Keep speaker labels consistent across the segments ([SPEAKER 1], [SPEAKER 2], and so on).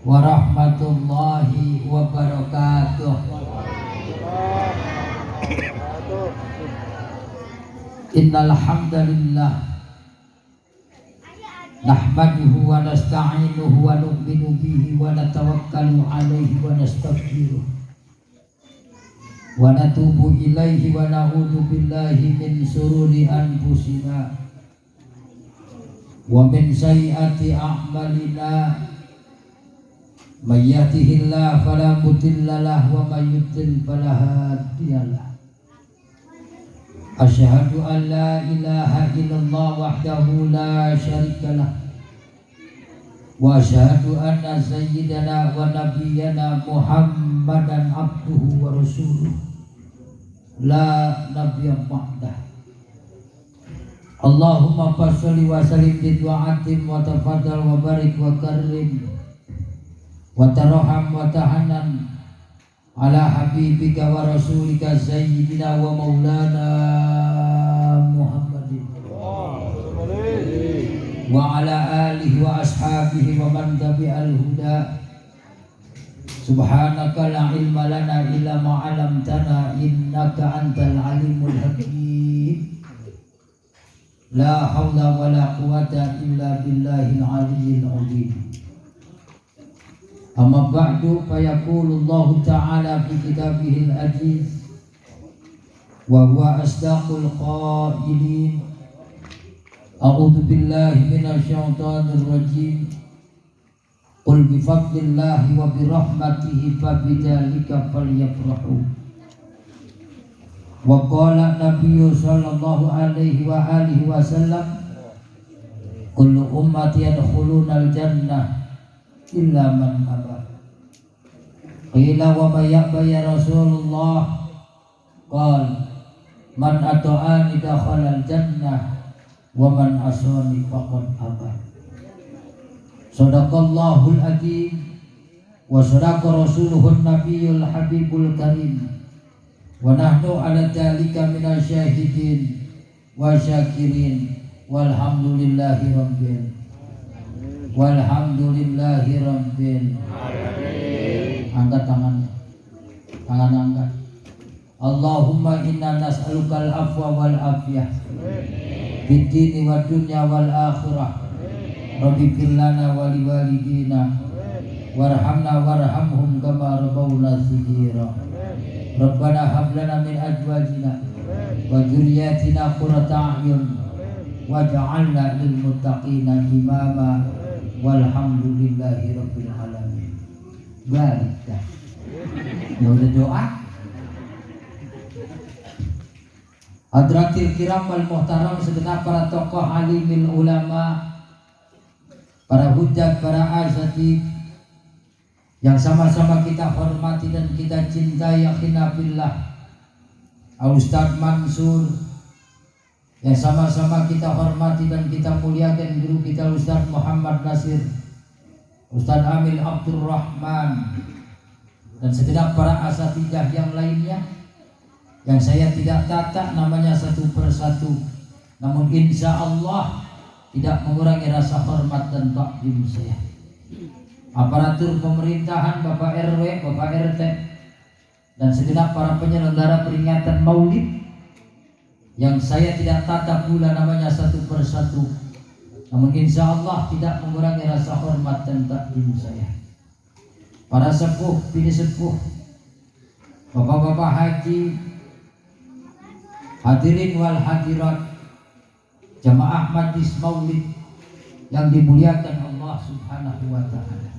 [SPEAKER 1] warahmatullahi wabarakatuh. Innal hamdalillah nahmaduhu wa nasta'inuhu wa nu'minu bihi wa natawakkalu 'alaihi wa nastaghfiruh wa natubu ilaihi wa na'udzu billahi min shururi anfusina wa min sayyiati a'malina. May yahdihillahu fala mudilla lahu wa may yudlil fala hadiyalah. Asyhadu an la ilaha illallah wahdahu la syarika lah wa asyhadu anna sayyidana wa nabiyyana Muhammadan abduhu wa rasuluh la nabiyya ba'dah. Allahumma shalli wa sallim bi du'atin wa tafaddal wa barik wa karim wa tarham wa tahannan ala habibika wa rasulika sayyidina wa maulana Muhammadin wa ala alihi wa ashabihi wa man tabi'al huda. Subhanaka la ilma lana illa ma 'allamtana innaka antal alimul hakim. La haula wa la quwata illa billahil aliyyil azim. Amma ba'du, fayaqulu Allah ta'ala fi kitabihil aziz wa huwa asdaqul qailin. A'udzu billahi minasy syaithanir rajim. Qul bi fadlillahi wa bi rahmatihi fa bidzalika falyafrahu. Wa qala nabiyyu sallallahu alaihi wa alihi wasallam kullu ummati yadkhulunal jannah illa man aba. Qila wa may ya'ba ya Rasulullah? Qal man ata'ani dakhalal jannah wa man asani faqad aba. Shadaqallahul azim wa sadaqa rasuluhun nabiyyul habibul karim wa nahnu ala dzalika minasyahidin wa syakirin walhamdulillahi rabbil walhamdulillahi rabbil alamin. Angkat tangannya, tangan angkat. Allahumma inna nas'alukal afwa wal afiyah fid dini wad dunya wal akhirah. Rabbi fir lana wa liwalidina warhamna warhamhum kama rabbawna shighira. Rabbana hab lana min azwajina wa dzurriyyatina qurrata a'yun waj'alna lil muttaqina imama. Walhamdulillahi rabbil alamin. Baik dah. Ya udah doa. Hadratil kiram wal muhtaram, segenap para tokoh alimil ulama, para hujjat, para asatid yang sama-sama kita hormati dan kita cintai, akhina billah. Ustaz Mansur yang sama-sama kita hormati dan kita muliakan, guru kita Ustaz Muhammad Nasir, Ustaz Amil Abdurrahman, dan segenap para asatidah yang lainnya yang saya tidak tata namanya satu persatu, namun insya Allah tidak mengurangi rasa hormat dan takdim saya. Aparatur pemerintahan, Bapak RW, Bapak RT, dan segenap para penyelenggara peringatan Maulid yang saya tidak tata pula namanya satu persatu, namun insya Allah tidak mengurangi rasa hormat dan takdim saya. Para sepuh, bini sepuh, bapak-bapak haji, hadirin wal hadirat, jamaah majlis maulid yang dimuliakan Allah subhanahu wa ta'ala.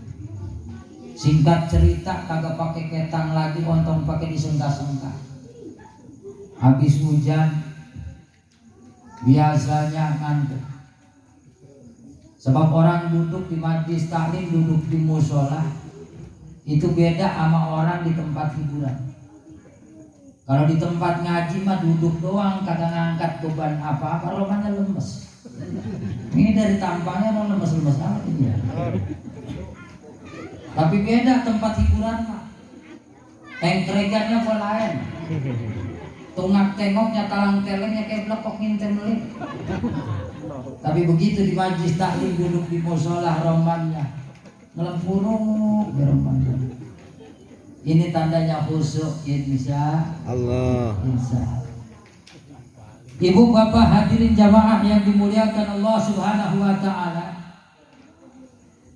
[SPEAKER 1] Singkat cerita, kagak pakai ketang lagi, ontong pakai disengka-sengka. Habis hujan biasanya ngantuk. Sebab orang duduk di majlis taklim, duduk di musola itu beda sama orang di tempat hiburan. Kalau di tempat ngaji mah duduk doang, kagak ngangkat beban apa-apa, romannya lemes. Ini dari tampangnya mau lemes-lemes amat ini ya. Tapi beda tempat hiburan mah, tengkregannya kok lain. Tungak tengoknya, talang telengnya kayak blekok ngintem melip. Tapi begitu di majlis taklim, duduk di musola romannya ngelempuruk berempat. Ini tandanya khusyuk, insya
[SPEAKER 2] Allah.
[SPEAKER 1] Ibu bapak hadirin jamaah yang dimuliakan Allah Subhanahu wa ta'ala.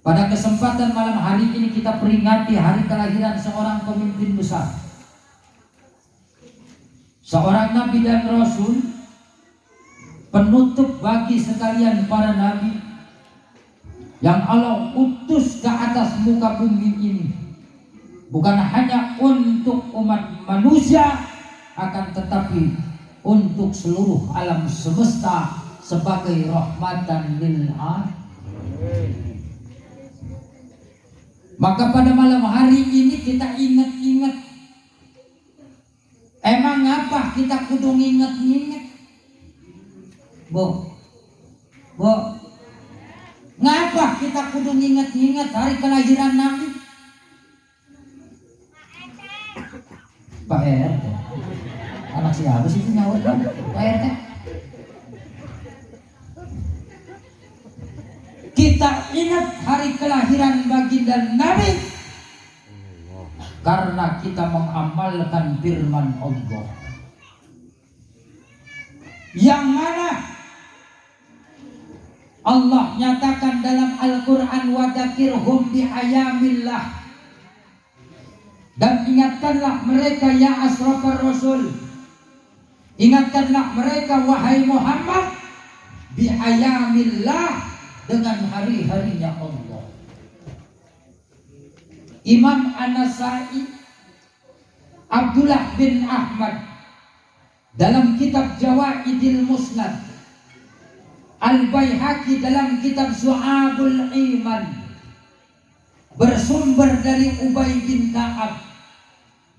[SPEAKER 1] Pada kesempatan malam hari ini kita peringati hari kelahiran seorang pemimpin besar, seorang nabi dan rasul, penutup bagi sekalian para nabi yang Allah utus ke atas muka bumi ini, bukan hanya untuk umat manusia, akan tetapi untuk seluruh alam semesta sebagai rahmatan lil alamin. Maka pada malam hari ini kita ingat-ingat. Emang apa kita kudu nginget-nginget? Bu, ngapa kita kudu nginget-nginget hari kelahiran Nabi? Pak RT, anak siapa sih itu nyawut Pak RT? Kita ingat hari kelahiran baginda Nabi karena kita mengamalkan firman Allah yang mana Allah nyatakan dalam Al-Quran, wadakirhum bi'ayamillah, dan ingatkanlah mereka ya asrafar rasul, ingatkanlah mereka wahai Muhammad, bi'ayamillah, dengan hari-harinya Allah. Imam An-Nasai, Abdullah bin Ahmad dalam kitab Jawaidil Musnad, Al-Baihaqi dalam kitab Syu'abul Iman, bersumber dari Ubay bin Ka'ab,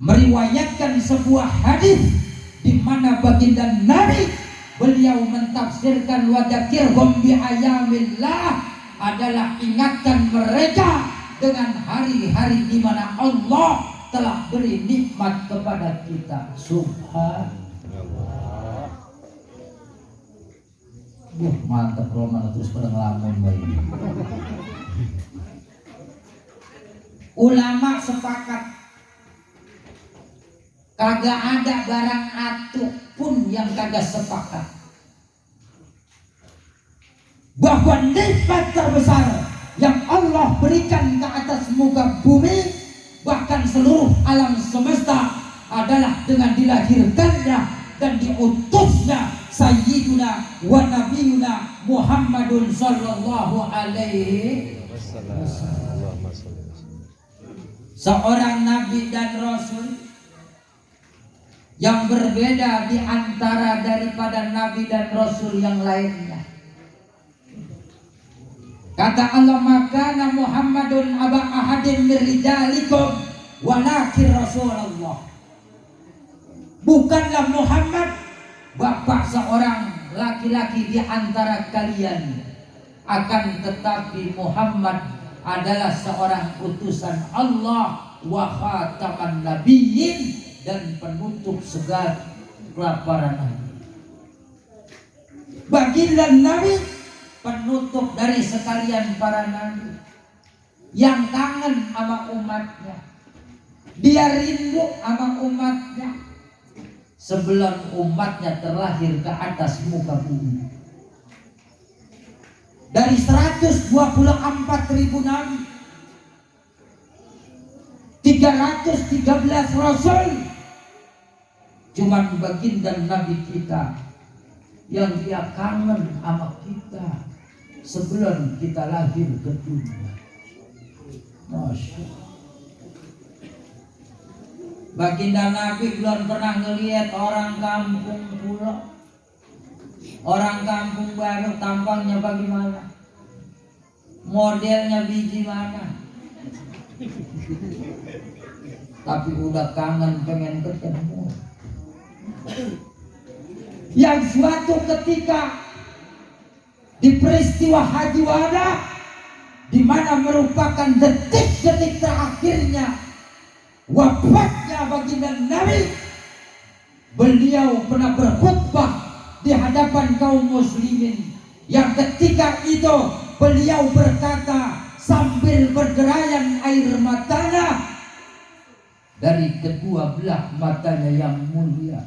[SPEAKER 1] meriwayatkan sebuah hadis di mana baginda Nabi beliau mentafsirkan wadakirhum bi'ayamillah adalah ingatkan mereka dengan hari-hari di mana Allah telah beri nikmat kepada kita. Subhanallah. Mantap Roman, terus pada ngelamun bayi. Ulama sepakat kagak ada barang atuh pun yang kagak sepakat bahwa nikmat terbesar yang Allah berikan ke atas muka bumi, bahkan seluruh alam semesta, adalah dengan dilahirkannya dan diutusnya Sayyiduna wa Nabiyuna Muhammadun sallallahu alaihi wasallam, seorang nabi dan rasul yang berbeda di antara daripada nabi dan rasul yang lainnya. Kata Allah, makana Muhammadun aba ahadin min rijalikum walakin Rasulullah. Bukanlah Muhammad bapak seorang laki-laki di antara kalian, akan tetapi Muhammad adalah seorang utusan Allah, wa khataman nabiyyin, dan penutup segala para nabi. Baginda Nabi penutup dari sekalian para nabi, yang kangen sama umatnya, dia rindu sama umatnya sebelum umatnya terlahir ke atas muka bumi. Dari 124.000 nabi, 313 rasul, cuman baginda Nabi kita yang dia kangen sama kita sebelum kita lahir ke dunia. Masya Allah. Baginda Nabi belum pernah ngelihat orang kampung pulau, orang kampung baru tampangnya bagaimana, modelnya biji mana, tapi udah kangen pengen ketemu. Yang suatu ketika di peristiwa Haji Wada, di mana merupakan detik-detik terakhirnya wafatnya baginda Nabi, beliau pernah berkhutbah di hadapan kaum muslimin, yang ketika itu beliau berkata, sambil berderayan air matanya dari kedua belah matanya yang mulia,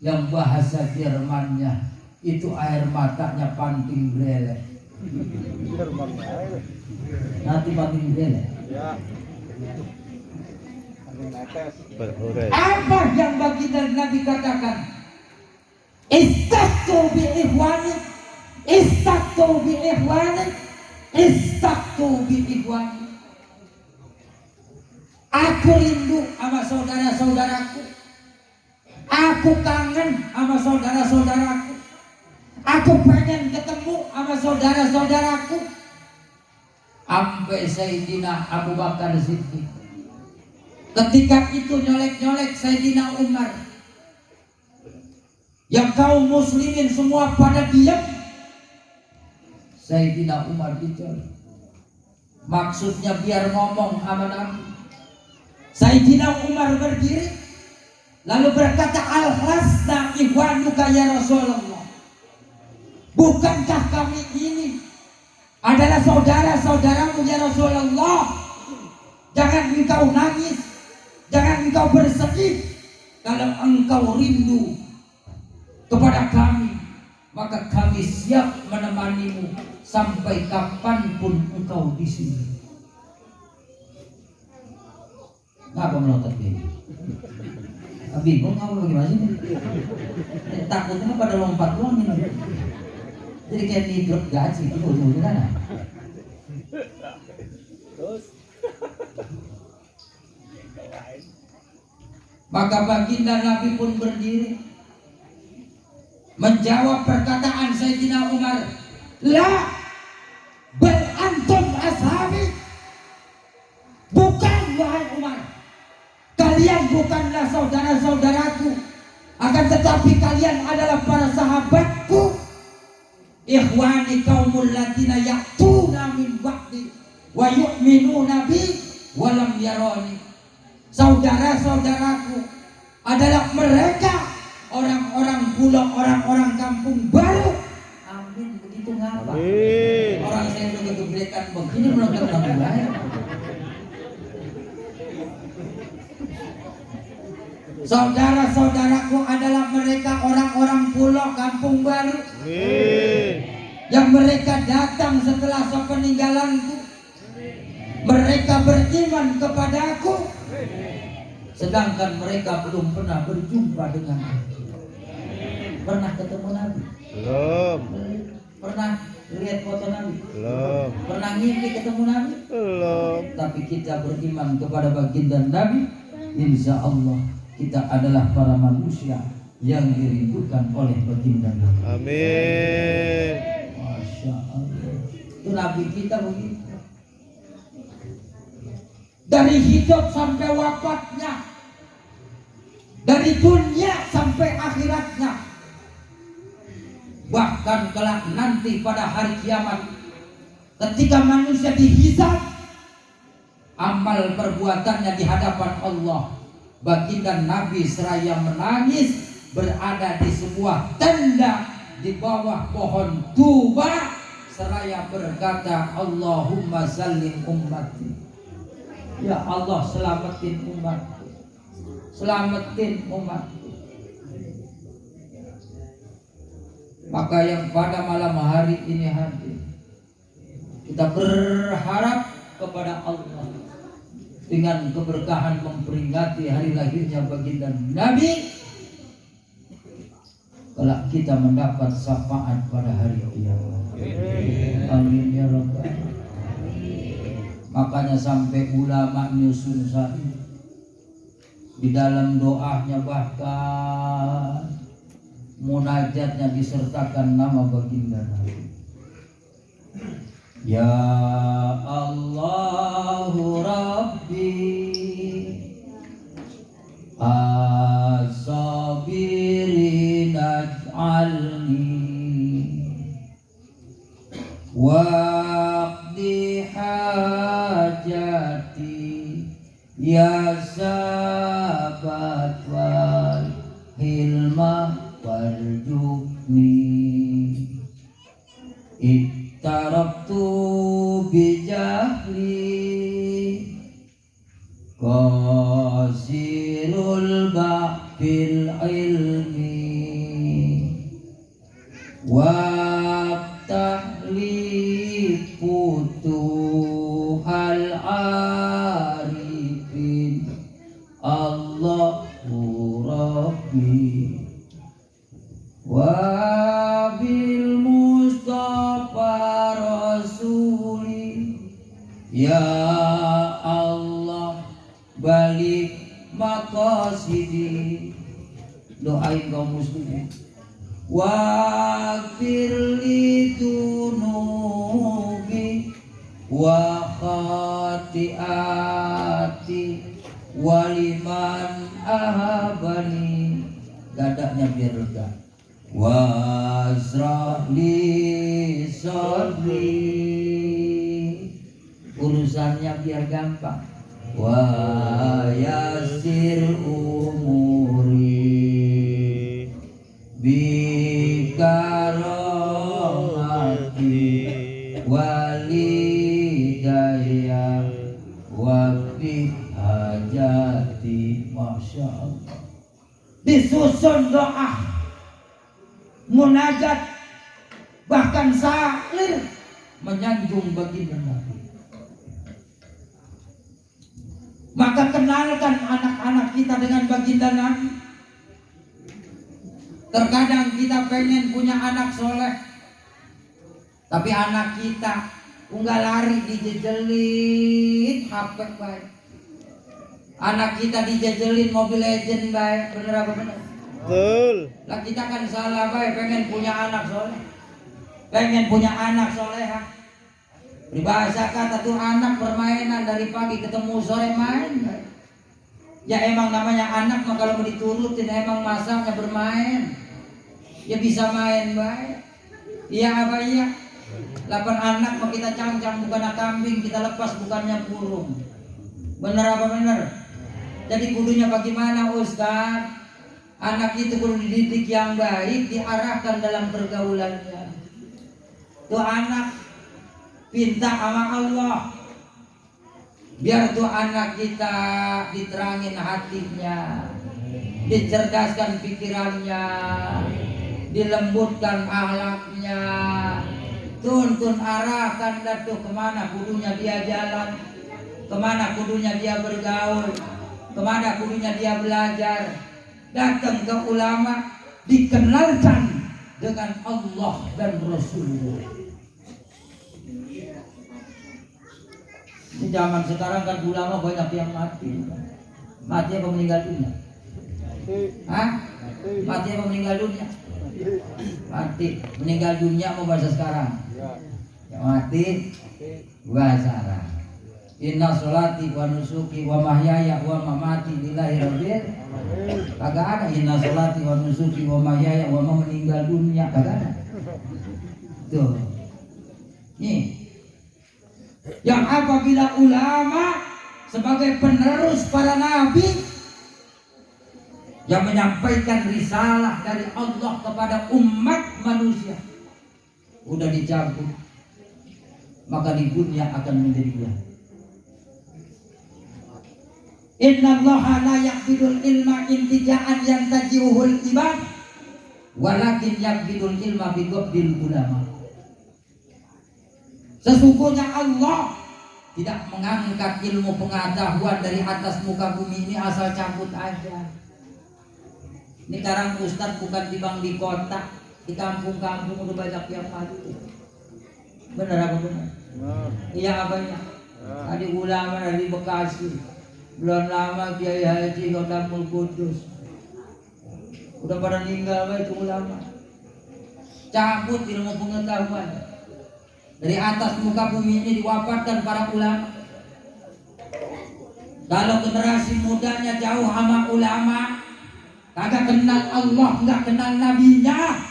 [SPEAKER 1] yang bahasa Jermannya itu air matanya panting brele. Nanti panting brele. Apa yang baginda Nabi katakan? Istaqtu bi ihwani, istaqtu bi ihwani, istaqtu bi ihwani. Aku rindu sama saudara-saudaraku. Aku kangen sama saudara-saudaraku. Aku pengen ketemu sama saudara-saudaraku. Sampai Sayyidina Abu Bakar Siddiq. Ketika itu nyolek-nyolek Sayyidina Umar. Yang kaum muslimin semua pada diam. Sayyidina Umar dicolek. Maksudnya biar ngomong sama Nabi. Sayyidina Umar berdiri lalu berkata, al-lasna ihwanuka ya Rasulullah. Bukankah kami ini adalah saudara-saudaramu ya Rasulullah? Jangan engkau nangis, jangan engkau bersedih. Kalau engkau rindu kepada kami, maka kami siap menemanimu sampai kapanpun engkau di sini. Ngapa melotot ini? Bingung kamu bagaimana sih? Takutnya pada lompat doang ini. Jadi kayak di grup gaji itu ujung-ujungnya. Maka baginda Nabi pun berdiri menjawab perkataan Sayyidina Umar, la bal antum ashabi. Bukan wahai Umar, kalian bukanlah saudara-saudaraku, akan tetapi kalian adalah para sahabatku. Ikhwani qaumul ladina ya'tuna min ba'di wa yu'minuna bi wa lam yarani. Saudara-saudaraku adalah mereka orang-orang pulau, orang-orang kampung baru. Amin, begitu ngapa? Orang saya udah kegebrekan begini belum ketemu lain. Saudara-saudaraku adalah mereka orang-orang pulau kampung baru. Yang mereka datang setelah sepeninggalanku. Mereka beriman kepadaku. Sedangkan mereka belum pernah berjumpa dengan aku. Pernah ketemu Nabi? Belum. Pernah lihat foto Nabi? Belum. Pernah ngimpi ketemu Nabi? Belum. Tapi kita beriman kepada baginda Nabi. Insya Allah kita adalah para manusia yang dirindukan oleh baginda Nabi. Amin. Masya Allah. Itu Nabi kita begitu. Dari hidup sampai wafatnya, dari dunia sampai akhiratnya, bahkan kelak nanti pada hari kiamat, ketika manusia dihisab amal perbuatannya di hadapan Allah, baginda Nabi seraya menangis berada di sebuah tenda di bawah pohon tuba seraya berkata, Allahumma sallim ummati. Ya Allah, selamatin umatku, selamatin umatku. Maka yang pada malam hari ini hadir, kita berharap kepada Allah dengan keberkahan memperingati hari lahirnya baginda Nabi, kelak kita mendapat syafaat pada hari kiamat. Amin ya rabbal. Makanya sampai ulama nyusun sahih di dalam doanya, bahkan munajatnya disertakan nama baginda Nabi. Ya Allahu Rabbi as-sabirin aj'alni waqdi hajati ya sabat wal hilma warjukni ittarabtu bijah qasirul ba'fil ilmi waftahli futuhal arifin Allahu Rabbi wa bil Mustafa Rasuli ya Allah balik maqasidi. Doain kaum muslimin wa firli dunubi wa khati'ati waliman ahabani. Dadanya biar lega. Wa asrahli sadri, urusannya biar gampang. Wa yasir umuri bikaromati walidaya wakti hajati. Masya Allah, disusun doa, munajat, bahkan syair menyanjung baginda Nabi. Maka kenalkan anak-anak kita dengan baginda Nabi. Terkadang kita pengen punya anak soleh, tapi anak kita unggah lari dijejelin HP baik. Anak kita dijejelin Mobile Legend baik. Bener apa bener?
[SPEAKER 2] Betul.
[SPEAKER 1] Lah kita kan salah baik, pengen punya anak soleh, pengen punya anak soleha. Peribahasa kata tuh anak permainan dari pagi ketemu sore main. Ya emang namanya anak mah kalau mau diturutin emang masanya bermain. Ya bisa main baik. Iya apa iya? 8 anak mau kita cangcang bukan kambing, kita lepas bukannya burung. Bener apa bener? Jadi kudunya bagaimana Ustaz? Anak itu perlu dididik yang baik, diarahkan dalam pergaulannya. Tuh anak pinta sama Allah, biar tuh anak kita diterangin hatinya, dicerdaskan pikirannya, dilembutkan akhlaknya, tuntun arahkan dah tuh kemana kudunya dia jalan, kemana kudunya dia bergaul, kemana kudunya dia belajar. Datang ke ulama, dikenalkan dengan Allah dan Rasulullah. Ini zaman sekarang kan ulama banyak yang mati. Mati apa meninggal dunia? Hah? Mati apa meninggal dunia? Mati. Meninggal dunia mau bahasa sekarang? Ya mati bahasa Arab. Inna sholati wa nusuki wa mahyaya wa mamati lillahi rabbil. Kagak ada inna sholati wa nusuki wa mahyaya wa meninggal dunia, kagak ada. Tuh. Nih. Yang apabila ulama sebagai penerus para nabi yang menyampaikan risalah dari Allah kepada umat manusia udah dicabut, maka di dunia akan menjadi gelap. Inna Allah la yaqbidul ilma intija'an yantaji'uhul ibad walakin yaqbidul ilma biqabdil ulama. Sesungguhnya Allah tidak mengangkat ilmu pengetahuan dari atas muka bumi ini asal cabut aja. Ini sekarang Ustadz bukan timbang di kota, di kampung-kampung udah banyak yang mati. Bener apa bener? Iya abangnya. Tadi ulama dari Bekasi, belum lama Kiai Haji Khodamul Kudus, udah pada meninggal itu ulama. Cabut ilmu pengetahuan. Dari atas muka bumi ini diwafatkan para ulama. Kalau generasi mudanya jauh sama ulama, kagak kenal Allah, nggak kenal nabinya,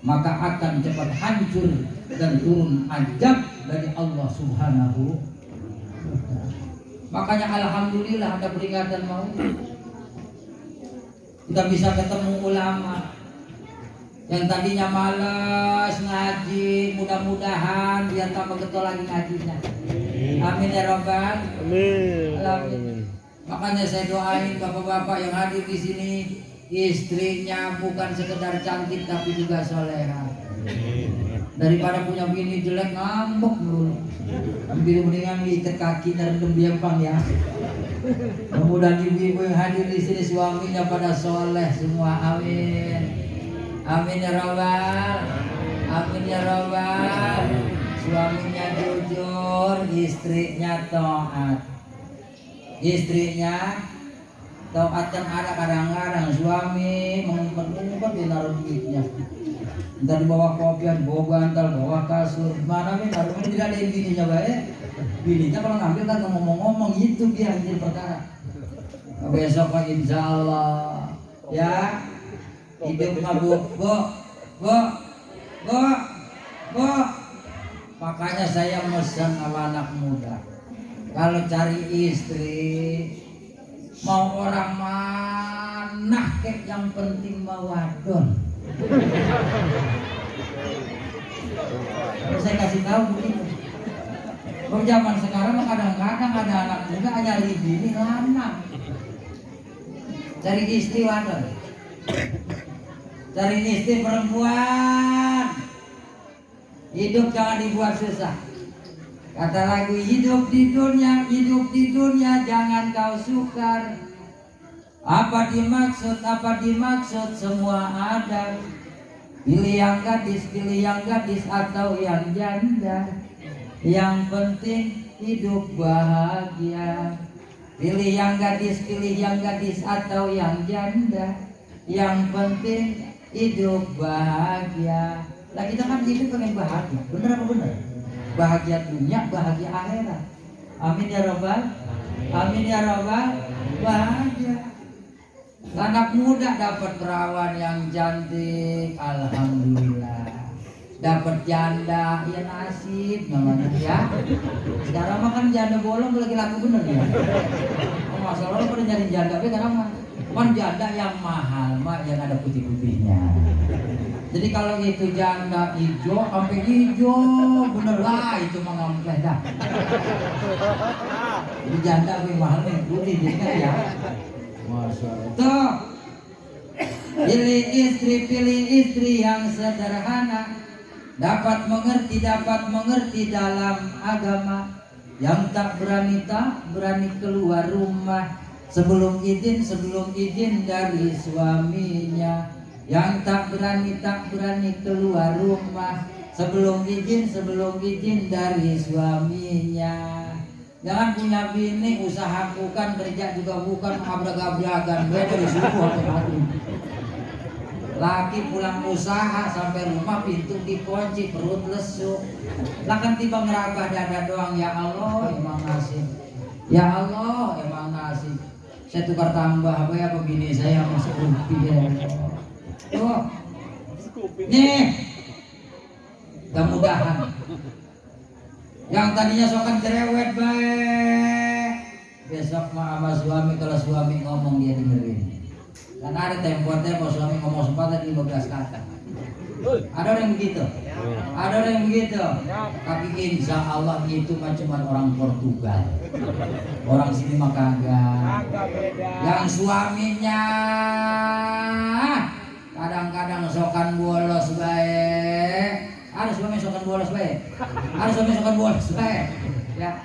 [SPEAKER 1] maka akan cepat hancur dan turun azab dari Allah Subhanahu. Makanya alhamdulillah ada peringatan maut. Kita bisa ketemu ulama yang tadinya malas ngaji, mudah-mudahan dia tambah getol lagi ngajinya. Amin ya Rabbal
[SPEAKER 2] Amin.
[SPEAKER 1] alamin. Makanya saya doain bapak-bapak yang hadir di sini, istrinya bukan sekedar cantik tapi juga soleha. Daripada punya bini jelek ngambek dulu. Mendingan ikat kaki dan biampang ya. Kemudian ibu-ibu yang hadir di sini suaminya pada soleh semua. Amin. Amin ya Rabbal. Amin ya Rabbal. Suaminya jujur, istrinya taat. Istrinya taat yang ada kadang-kadang suami mengumpet-ngumpet di naruh duitnya. Ntar bawa kopian, bawa bantal, bawa kasur, mana nih naruh ini tidak ada yang bininya baik. Bininya kalau ngambil kan ngomong-ngomong itu dia jadi perkara. Besok Pak insya Allah ya hidup mabuk bu. Makanya saya pesan sama anak muda, kalau cari istri mau orang mana kek yang penting mau wadon. Saya kasih tahu begitu. Kalau zaman sekarang kadang-kadang ada anak muda nyari bini lama. Cari istri wadon. Cari istri perempuan. Hidup jangan dibuat susah. Kata lagu hidup di dunia jangan kau sukar. Apa dimaksud semua ada. Pilih yang gadis atau yang janda. Yang penting hidup bahagia. Pilih yang gadis atau yang janda. Yang penting hidup bahagia. Lah kita kan hidup pengen bahagia. Bener apa bener? Bahagia dunia, bahagia akhirat. Amin ya Rabbal. Amin ya Rabbal. Bahagia. Anak muda dapat perawan yang cantik, alhamdulillah. Dapat janda, ya nasib namanya ya. Sekarang mah kan janda bolong lagi laku bener ya. Oh, masalah lo pada nyari janda, tapi sekarang mah kan janda yang mahal mah yang ada putih-putihnya. Jadi kalau itu janda hijau sampai hijau bener lah itu mah ngampleh dah. Jadi janda lebih mahal nih putih jadinya ya. Masya Allah. Tuh, pilih istri yang sederhana, dapat mengerti dalam agama, yang tak berani keluar rumah sebelum izin dari suaminya, yang tak berani keluar rumah sebelum izin dari suaminya. Jangan punya bini, usaha bukan, kerja juga bukan, abrak-abrakan, beda dari suku atau hati. Laki pulang usaha sampai rumah pintu dikunci, perut lesu. Lah kan tiba ngerabah dada doang, ya Allah emang nasib. Ya Allah emang nasib. Saya tukar tambah apa ya bini saya masuk rupi ya. Tuh. Nih. Mudah-mudahan yang tadinya sokan cerewet baik, besok mah sama suami, kalau suami ngomong dia dengerin. Karena ada temponya kalau suami ngomong sempat 15 kata. Ada orang yang begitu? Ada orang yang begitu? Tapi insya Allah itu mah cuma orang Portugal. Orang sini mah kagak. Yang suaminya kadang-kadang sokan bolos baik. Ada suami sokan bolos baik. Ada suami sokan bolos baik. Ya.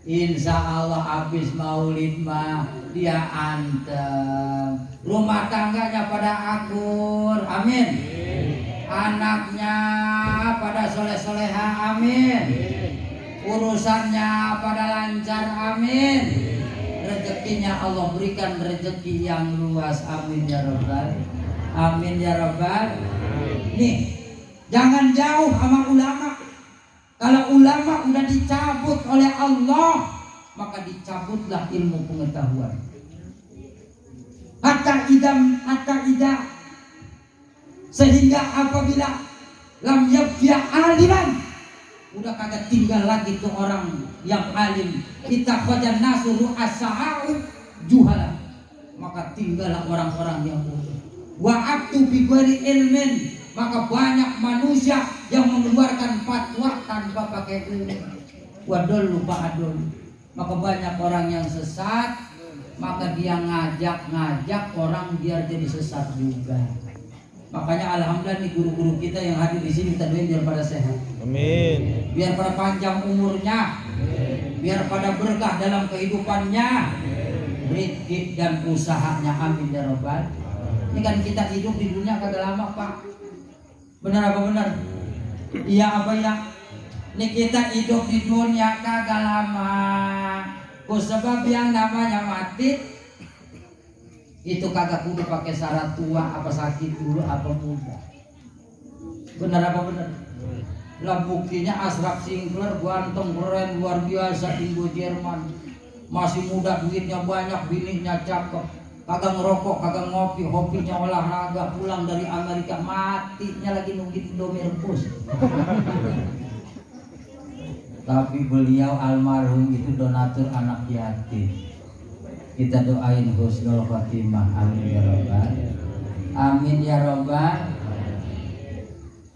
[SPEAKER 1] Insya Allah habis maulid mah dia anteng. Rumah tangganya pada akur. Amin. Anaknya pada soleh-soleha. Amin. Urusannya pada lancar. Amin. Rezekinya Allah berikan rezeki yang luas. Amin ya Rabbal. Amin ya Rabbal. Nih. Jangan jauh sama ulama. Kalau ulama udah dicabut oleh Allah, maka dicabutlah ilmu pengetahuan. Hatta idam, sehingga apabila lam yabqiya aliman, udah kagak tinggal lagi tuh orang yang alim. Kita fajan nasu ru'asa'u juhala, maka tinggallah orang-orang yang bodoh. Wa aktu bi ghairi ilmin, maka banyak manusia yang mengeluarkan fatwa tanpa pakai ilmu. Wadol lupa adol. Maka banyak orang yang sesat, maka dia ngajak orang biar jadi sesat juga. Makanya alhamdulillah nih guru-guru kita yang hadir di sini, kita doain biar pada sehat.
[SPEAKER 2] Amin.
[SPEAKER 1] Biar pada panjang umurnya. Biar pada berkah dalam kehidupannya. Rezeki dan usahanya, amin ya robbal. Ini kan kita hidup di dunia kagak lama Pak. Benar apa benar? Iya apa ya? Ini kita hidup di dunia kagak lama. Sebab yang namanya mati itu kagak kudu pakai syarat tua apa sakit dulu apa muda. Benar apa benar? Lah buktinya Ashraf Sinclair ganteng keren luar biasa, Indo Jerman, masih muda, duitnya banyak, bininya cakep, kagak ngerokok, kagak ngopi, hobinya olahraga, pulang dari Amerika matinya lagi nunggit Indomie rebus. Tapi beliau almarhum itu donatur anak yatim. Kita doain husnul khotimah, amin ya robbal. Amin ya robbal.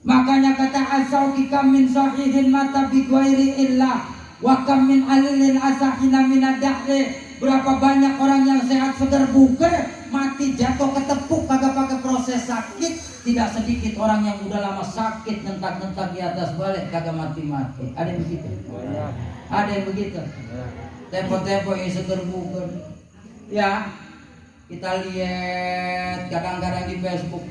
[SPEAKER 1] Makanya kata as-sauki kam min sahihin mata bi ghairi illah wa kam min alilin asahina min ad-dahri. Berapa banyak orang yang sehat segar bugar mati jatuh ke tepuk kagak pakai proses sakit. Tidak sedikit orang yang udah lama sakit nentak-nentak di atas balik kagak mati-mati. Ada yang begitu? Ada yang begitu? Tempo-tempo yang segar bugar. Ya, kita lihat kadang-kadang di Facebook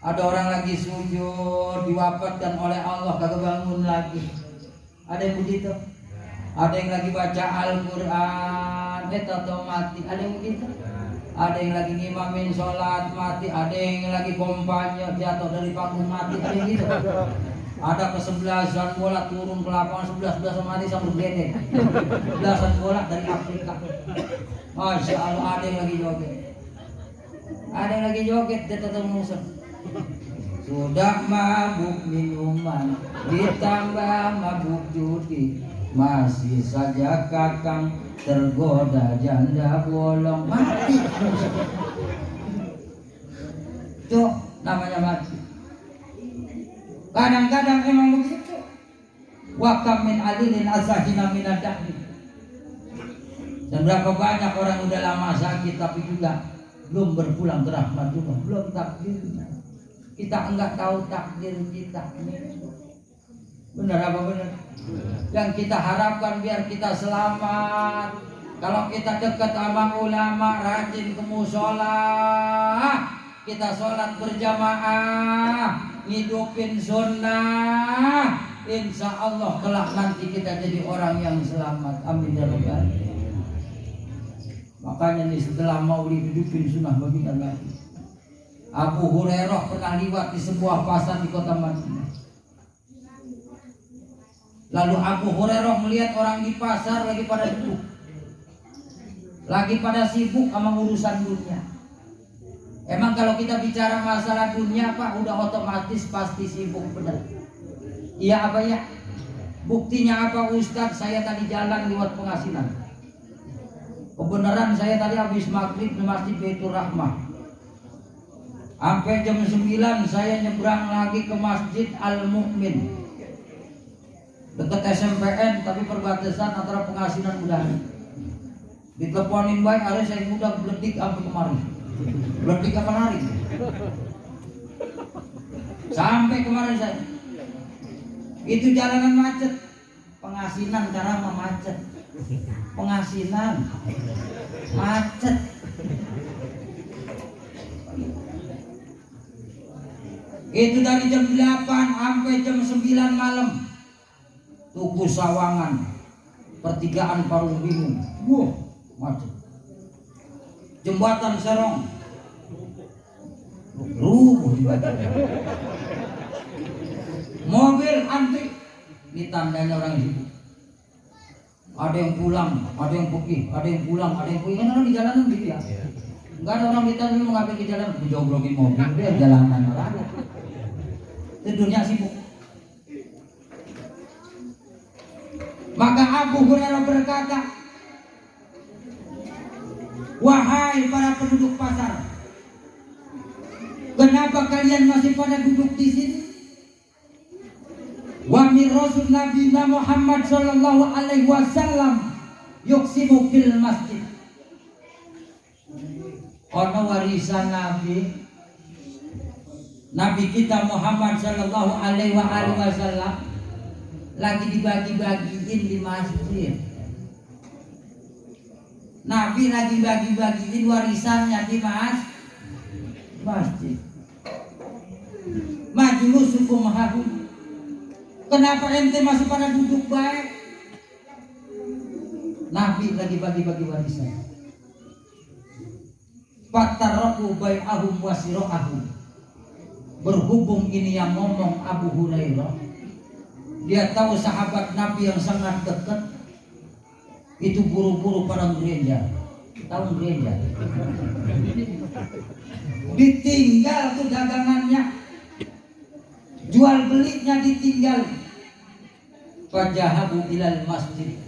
[SPEAKER 1] ada orang lagi sujud diwafatkan oleh Allah kagak bangun lagi. Ada yang begitu? Ada yang lagi baca Al-Quran atau mati. Ada yang begitu? Ada yang lagi ngimamin sholat mati. Ada yang lagi kampanye jatuh dari panggung mati. Ada yang gitu. Ada kesebelasan bola turun ke lapangan 11 mati sambil gledek. Belasan bola dari Afrika. Masya Allah, ada yang lagi joget. Ada yang lagi joget dia tetap musuh. Sudah mabuk minuman ditambah mabuk judi, masih saja kakang tergoda janda bolong. Mati. Tuh namanya mati. Kadang-kadang emang begitu. Wa kam min alilin azahina min ad-dahri. Dan berapa banyak orang udah lama sakit tapi juga belum berpulang ke rahmatullah, belum takdirnya. Kita enggak tahu takdir kita. Benar apa benar? Yang kita harapkan biar kita selamat. Kalau kita dekat sama ulama, rajin ke musola, kita sholat berjamaah, ngidupin sunnah, insya Allah kelak nanti kita jadi orang yang selamat. Amin ya rabbal. Makanya nih setelah maulid hidupin sunnah bagian lagi. Abu Hurairah pernah lewat di sebuah pasar di kota Madinah. Lalu Abu Hurairah melihat orang di pasar lagi pada duduk, lagi pada sibuk sama urusan dunia. Emang kalau kita bicara masalah dunia Pak, udah otomatis pasti sibuk, benar. Iya apa ya? Buktinya apa Ustadz? Saya tadi jalan lewat Pengasinan. Kebenaran saya tadi habis maghrib di Masjid Baitur Rahmah. Sampai jam 9 saya nyebrang lagi ke Masjid Al-Mu'min dekat SMPN, tapi perbatasan antara Pengasinan Budaya. Diteleponin baik, ada saya mudah beledik sampai kemari. Beledik apa lari? Sampai kemarin saya. Itu jalanan macet. Pengasinan karena macet. Pengasinan macet. Itu dari jam 8 sampai jam 9 malam. Tugu Sawangan, pertigaan Parung Bingung. Wah, macet. Jembatan Serong. Rubuh. Mobil antri. Ini tandanya orang sibuk. Ada yang pulang, ada yang pergi, ada yang pulang, ada yang pergi. Kan orang di jalanan gitu ya. Enggak ada orang di jalanan mengambil di jalan, menjogrogin mobil, dia jalanan orang. Itu dunia sibuk. Maka Abu Hurairah berkata, wahai para penduduk pasar, kenapa kalian masih pada duduk di sini? Wa mir Rasul Nabi Muhammad sallallahu alaihi wasallam yuksimu fil masjid. Ono warisan Nabi kita Muhammad sallallahu alaihi wasallam lagi dibagi-bagiin di masjid. Nabi lagi bagi-bagiin warisannya di masjid. Majlusukum hahum. Kenapa ente masih pada duduk baik? Nabi lagi bagi-bagi warisan. Fatarraku bai'ahum wasirahum. Berhubung ini yang ngomong Abu Hurairah, dia tahu sahabat Nabi yang sangat dekat itu buru-buru pada gereja. Tahu gereja? Ditinggal tuh dagangannya, jual belinya ditinggal. Fajahabu ilal masjid,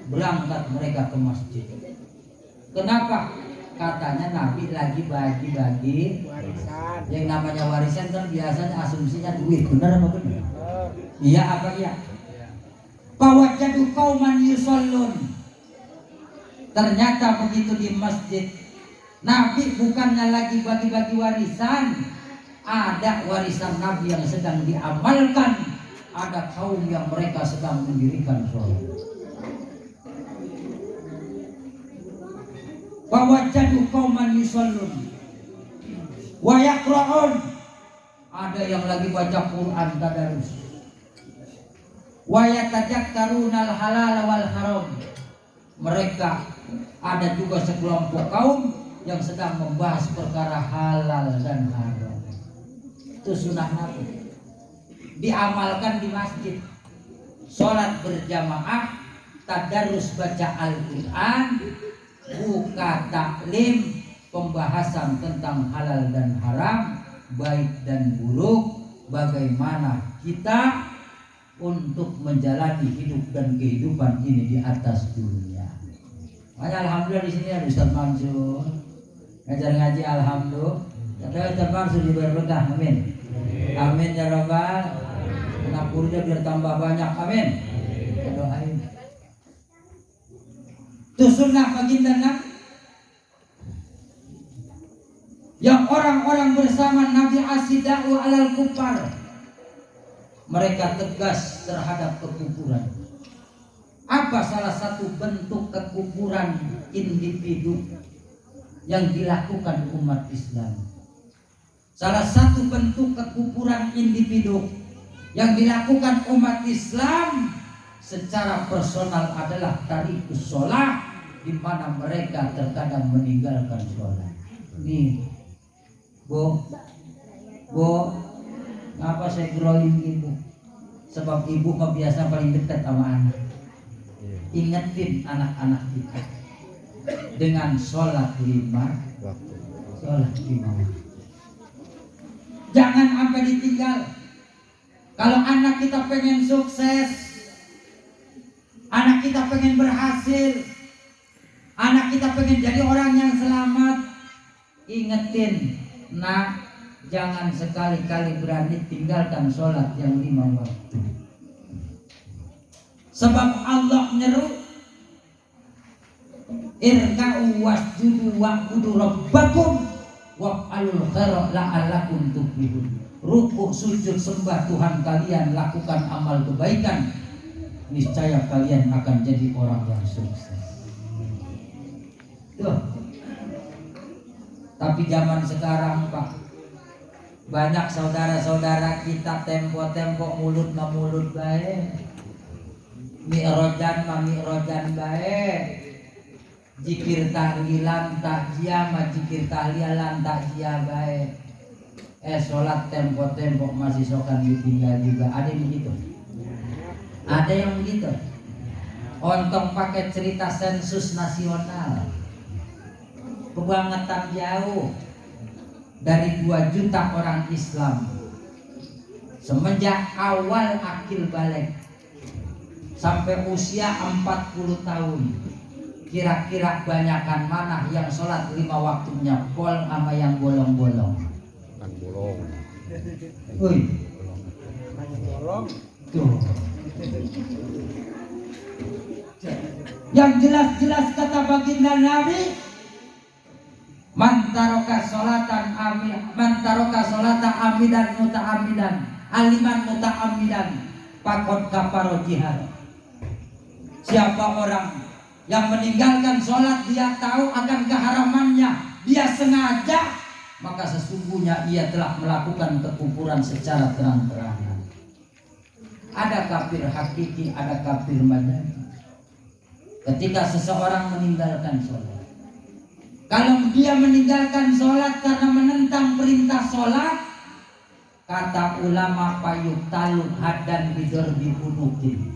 [SPEAKER 1] berangkat mereka ke masjid. Kenapa? Katanya Nabi lagi bagi-bagi warisan. Yang namanya warisan kan biasanya asumsinya duit, benar apa benar? Iya apa iya? Fawajadu qauman yusallun. Ternyata begitu di masjid, Nabi bukannya lagi bagi-bagi warisan, ada warisan Nabi yang sedang diamalkan. Ada kaum yang mereka sedang mendirikan sholat. Fawajadu qauman yusallun wa yaqra'un. Ada yang lagi baca Quran tadarus. Wa yatajakkaruna al-halal wal haram. Mereka ada juga sekelompok kaum yang sedang membahas perkara halal dan haram. Itu sunnah Nabi. Diamalkan di masjid. Sholat berjamaah, tadarus baca Al-Quran, buka taklim, pembahasan tentang halal dan haram, baik dan buruk, bagaimana kita untuk menjalani hidup dan kehidupan ini di atas dunia. Makanya alhamdulillah di sini ada Ustaz Mansur ngajar ngaji, alhamdulillah. Ada Ustaz Mansur dibayar berkah, amin. Amin ya rabbal. Anak muridnya biar tambah banyak, amin. Doain. Itu sunnah baginda Nabi. Yang orang-orang bersama Nabi asidau alal kufar, mereka tegas terhadap kekufuran. Apa salah satu bentuk kekufuran individu yang dilakukan umat Islam? Salah satu bentuk kekufuran individu yang dilakukan umat Islam secara personal adalah tarikus sholat, di mana mereka terkadang meninggalkan sholat. Nih, Bu, ngapa saya growing ibu? Sebab ibu mah biasa paling dekat sama anak. Ingetin anak-anak kita dengan sholat 5 waktu. Jangan sampai ditinggal. Kalau anak kita pengen sukses, anak kita pengen berhasil, anak kita pengen jadi orang yang selamat, ingetin, nak, jangan sekali-kali berani tinggalkan sholat yang 5 waktu. Sebab Allah menyeru, irka'u wasjudu wa'budu rabbakum wa'alul khaira la'allakum tuflihun. Rukuk, sujud, sembah Tuhan kalian, lakukan amal kebaikan, niscaya kalian akan jadi orang yang sukses. Tuh. Tapi zaman sekarang Pak, banyak saudara-saudara kita tempo-tempo mulut ma mulut baik, mi'rojan ma mi'rojan baik, jikir tahlilan takjiah ma jikir tahlilan takjiah baik. Sholat tempo-tempo masih sokan ditinggal juga. Ada yang begitu? Ada yang begitu? Ontong pakai cerita sensus nasional, kebangetan jauh dari 2 juta orang Islam. Semenjak awal akil balik sampai usia 40 tahun, kira-kira banyakan mana yang sholat 5 waktunya pol sama yang bolong-bolong? Bolong. Woi. Bolong. Tuh. Yang jelas-jelas kata baginda Nabi, man taroka sholatan amidan muta'amidan aliman muta'amidan pakot kafaro jihad. Siapa orang yang meninggalkan sholat, dia tahu akan keharamannya, dia sengaja, maka sesungguhnya ia telah melakukan kekufuran secara terang-terangan. Ada kafir hakiki, ada kafir majazi. Ketika seseorang meninggalkan sholat, kalau dia meninggalkan sholat karena menentang perintah sholat, kata ulama payuk taluk hadan bidor dibunuhin.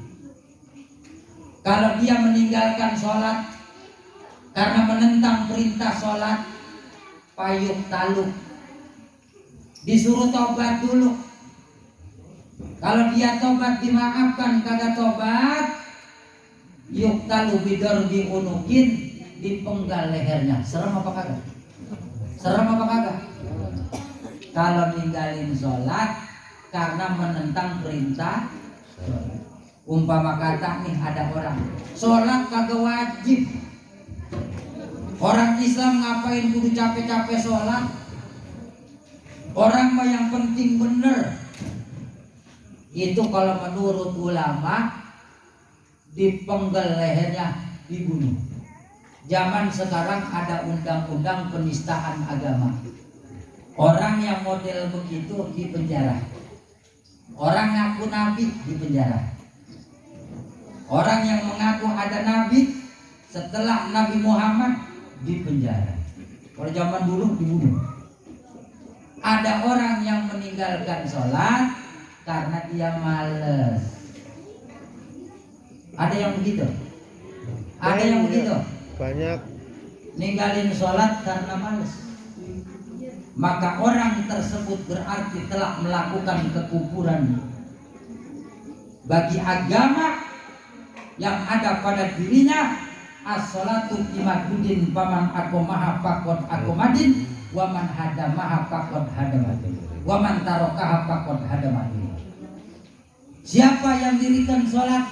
[SPEAKER 1] Kalau dia meninggalkan sholat karena menentang perintah sholat, payuk taluk, disuruh tobat dulu. Kalau dia tobat dimaafkan, kagak tobat, yuk talu bidor diunukin, dipenggal lehernya. Serem apa kagak? Serem apa kagak? Kalau ninggalin sholat karena menentang perintah sholat. Umpama kata nih, ada orang sholat kagak wajib. Orang Islam ngapain kudu capek-capek sholat? Orang mah yang penting bener. Itu kalau menurut ulama, dipenggal lehernya, dibunuh. Zaman sekarang ada undang-undang penistaan agama. Orang yang model begitu di penjara. Orang ngaku nabi di penjara. Orang yang mengaku ada nabi setelah Nabi Muhammad di penjara. Kalau zaman dulu dibunuh. Ada orang yang meninggalkan sholat karena dia males. Ada yang begitu? Ada yang begitu?
[SPEAKER 2] Banyak.
[SPEAKER 1] Ninggalin sholat karena males. Maka orang tersebut berarti telah melakukan kekufuran. Bagi agama yang ada pada dirinya, as-sholatu imadudin paman akomaha pakot akomadin, waman hadamaha pakot hadamadin, waman tarokaha pakot hadamadin. Siapa yang dirikan sholat,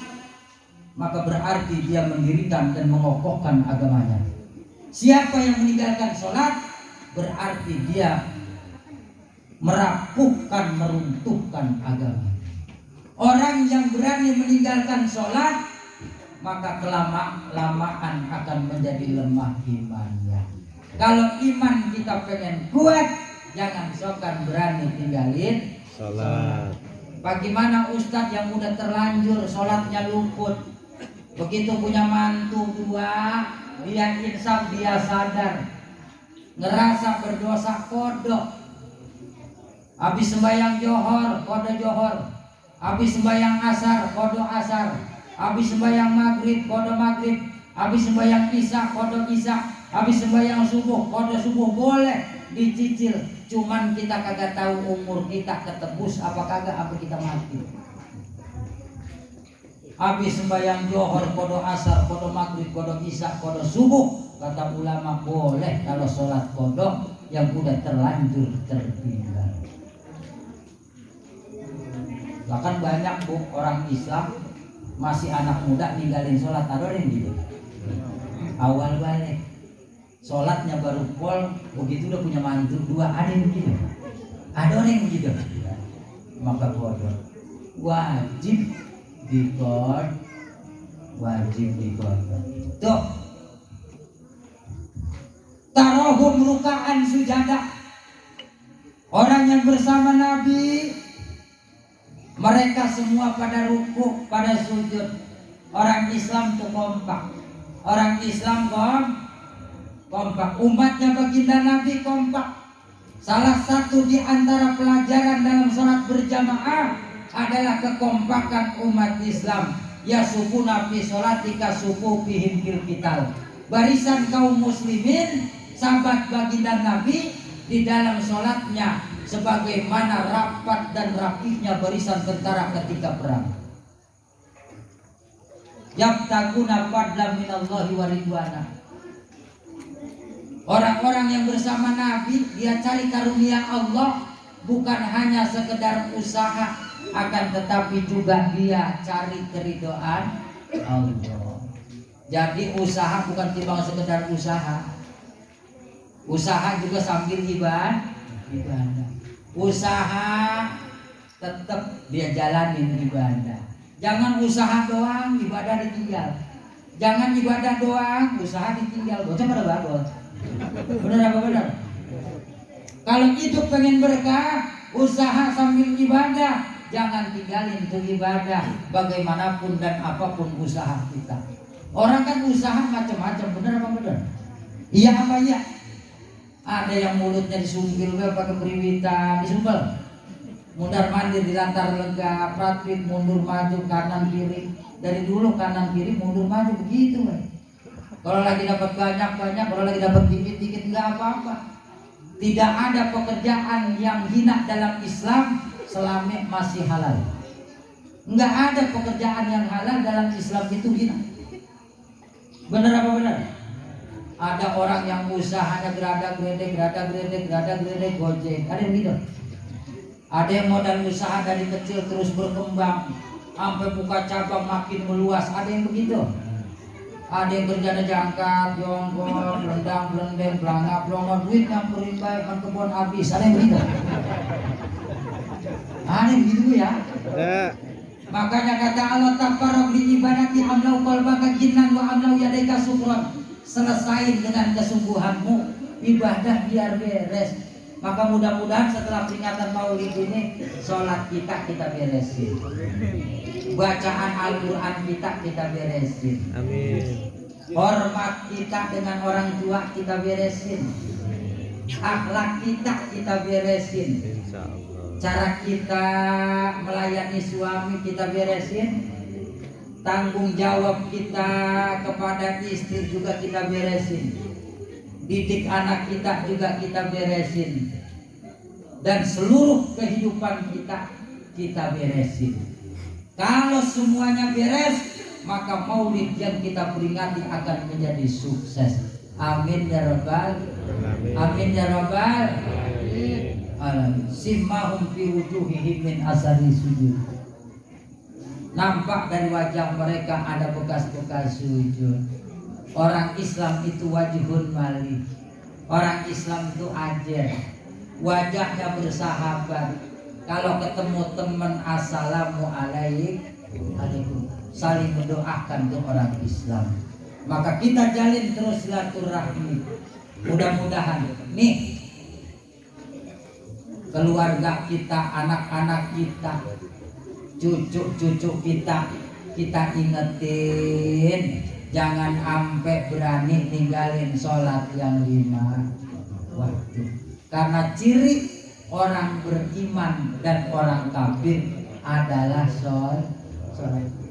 [SPEAKER 1] maka berarti dia mendirikan dan mengokohkan agamanya. Siapa yang meninggalkan sholat, berarti dia merapuhkan, meruntuhkan agama. Orang yang berani meninggalkan sholat, maka kelamaan akan menjadi lemah imannya. Kalau iman kita pengen kuat, jangan sokan berani tinggalin sholat. Bagaimana ustadz yang udah terlanjur sholatnya luput, begitu punya mantu dua, dia insaf, dia sadar, ngerasa berdosa kodok. Habis sembahyang johor, kodo johor. Habis sembahyang asar, kodo asar. Habis sembahyang maghrib, kodo maghrib. Habis sembahyang isya, kodo isya. Habis sembahyang subuh, kodo subuh. Boleh dicicil, cuman kita kagak tahu umur kita ketebus apa kagak, apa kita mati. Habis sembahyang johor, kodo asar, kodo maghrib, kodo isya, kodo subuh, kata ulama boleh kalau sholat kodok yang udah terlanjur tertinggal. Bahkan banyak bu orang Islam masih anak muda ninggalin sholat, ada yang gitu. Awal balik sholatnya baru pol, begitu udah punya mantu dua, ada yang begitu. Ada orang yang begitu. Maka bodoh, wajib dikod, wajib dikod. Tuh, tarohum rukaan sujadah. Orang yang bersama Nabi, mereka semua pada ruku, pada sujud. Orang Islam tuh kompak. Orang Islam kompak. Umatnya baginda Nabi kompak. Salah satu di antara pelajaran dalam sholat berjamaah adalah kekompakan umat Islam. Ya subuh nabi sholatika subuh fihim fil qital. Barisan kaum muslimin, sahabat baginda Nabi di dalam sholatnya sebagaimana rapat dan rapihnya barisan tentara ketika perang. Yabtaguna fadlan minallahi wa ridwana. Orang-orang yang bersama Nabi, dia cari karunia Allah, bukan hanya sekedar usaha, akan tetapi juga dia cari keridhaan Allah. Jadi usaha bukan timbang sekedar usaha. Usaha juga sambil ibadah. Usaha tetap dia jalanin ibadah. Jangan usaha doang, ibadah ditinggal. Jangan ibadah doang, usaha ditinggal. Bocah pada bagot. Benar apa benar? Kalau hidup pengen berkah, usaha sambil ibadah. Jangan tinggalin itu ibadah. Bagaimanapun dan apapun usaha kita. Orang kan usaha macam-macam, benar apa benar? Iya apa iya? Ada yang mulutnya disumpil, pakai beriwitan, disumpel. Mundar mandir di latar lega, pratwit mundur maju kanan kiri. Dari dulu kanan kiri mundur maju begitu. Kalau lagi dapat banyak, kalau lagi dapat dikit nggak apa-apa. Tidak ada pekerjaan yang hina dalam Islam selama masih halal. Nggak ada pekerjaan yang halal dalam Islam itu hina. Benar apa benar? Ada orang yang usahanya gerada-geredek gojek. Ada yang gitu. Ada yang modal usaha dari kecil terus berkembang sampai buka cabang makin meluas. Ada yang begitu. Ada yang kerjanya jangkat, jongkok, belendang, pelangap, pelongot, duit nyamperin baik, kebun habis. Ada yang begitu. Ada yang begitu ya. Makanya kata Allah tabarok li ibadati amlau qalbaka jinnan wa amlau yadaika syukran. Selesai dengan kesungguhanmu ibadah biar beres. Maka mudah-mudahan setelah peringatan Maulid ini sholat kita beresin. Bacaan Al-Quran kita beresin. Amin. Hormat kita dengan orang tua kita beresin. Akhlak kita beresin. Cara kita melayani suami kita beresin. Tanggung jawab kita kepada istri juga kita beresin. Didik anak kita juga kita beresin. Dan seluruh kehidupan kita beresin. Kalau semuanya beres, maka maulid yang kita peringati akan menjadi sukses. Amin ya rabbal alamin. Amin ya rabbal alamin. Simmahum fi wujuhihim min asari sujud. Nampak dari wajah mereka ada bekas-bekas sujud. Orang Islam itu wajihun mali. Orang Islam itu ajar. Wajahnya bersahabat. Kalau ketemu teman assalamualaikum, saling mendoakan untuk orang Islam. Maka kita jalin terus silaturahmi. Mudah-mudahan nih keluarga kita, anak-anak kita, cucu-cucu kita ingetin. Jangan sampai berani ninggalin sholat yang 5 waktu. Karena ciri orang beriman dan orang kafir adalah sholat.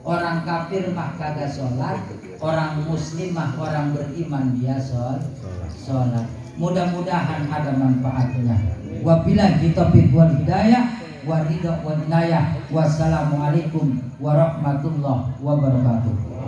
[SPEAKER 1] Orang kafir mah kagak sholat, orang muslim mah orang beriman dia sholat. Mudah-mudahan ada manfaatnya. Wabillahi taufiq wal hidayah, wa ridha wal inayah. Wassalamualaikum warahmatullahi wabarakatuh.